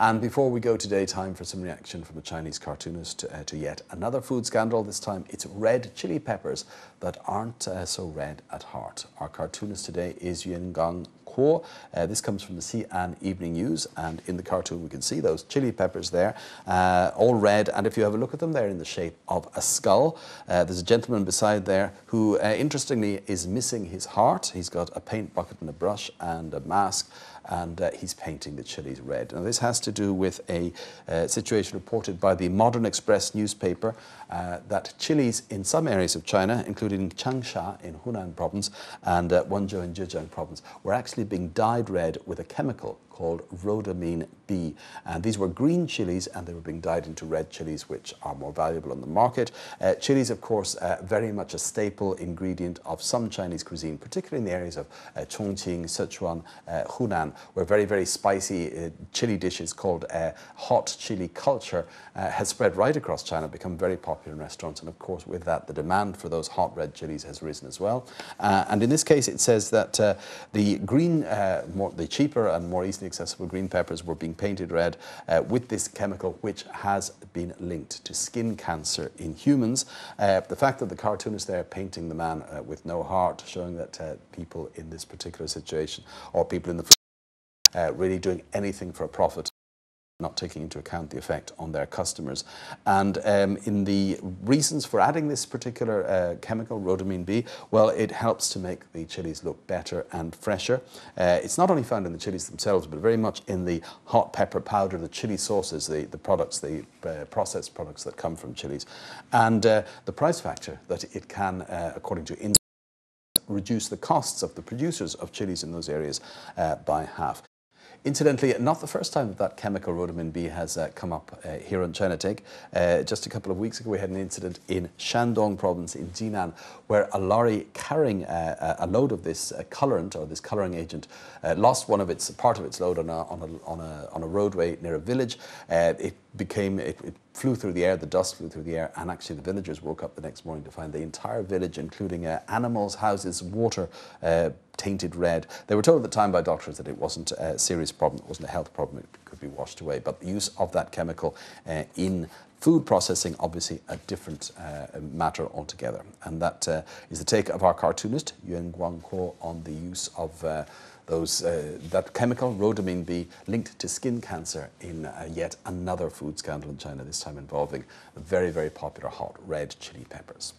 And before we go today, time for some reaction from a Chinese cartoonist to yet another food scandal. This time it's red chili peppers that aren't so red at heart. Our cartoonist today is Yuan Kuo. This comes from the Xi'an Evening News, and in the cartoon we can see those chili peppers there, all red, and if you have a look at them, they're in the shape of a skull. There's a gentleman beside there who, interestingly, is missing his heart. He's got a paint bucket and a brush and a mask, and he's painting the chilies red. Now, this has to do with a situation reported by the Modern Express newspaper that chilies in some areas of China, including Changsha in Hunan province and Wenzhou in Zhejiang province, were actually being dyed red with a chemical called rhodamine B. And these were green chilies, and they were being dyed into red chilies, which are more valuable on the market. Chilies, of course, very much a staple ingredient of some Chinese cuisine, particularly in the areas of Chongqing, Sichuan, Hunan, where very, very spicy chili dishes called hot chili culture has spread right across China, become very popular in restaurants. And of course, with that, the demand for those hot red chilies has risen as well. And in this case, it says that the green, the cheaper and more easily accessible green peppers were being painted red with this chemical, which has been linked to skin cancer in humans. The fact that the cartoonist there painting the man with no heart, showing that people in this particular situation, or people in the really doing anything for a profit, not taking into account the effect on their customers. And in the reasons for adding this particular chemical, rhodamine B, well, it helps to make the chilies look better and fresher. It's not only found in the chilies themselves, but very much in the hot pepper powder, the chili sauces, the products, the processed products that come from chilies. And the price factor that it can, according to reduce the costs of the producers of chilies in those areas by half. Incidentally, not the first time that chemical rhodamine B has come up here on China Take. Just a couple of weeks ago, we had an incident in Shandong province in Jinan, where a lorry carrying a load of this colorant, or this coloring agent, lost part of its load on a roadway near a village. It flew through the air, the dust flew through the air, and actually the villagers woke up the next morning to find the entire village, including animals, houses, water, tainted red. They were told at the time by doctors that it wasn't a serious problem, it wasn't a health problem, it could be washed away. But the use of that chemical in food processing, obviously a different matter altogether. And that is the take of our cartoonist, Yuan Kuo, on the use of that chemical, rhodamine B, linked to skin cancer in yet another food scandal in China, this time involving the very, very popular hot red chili peppers.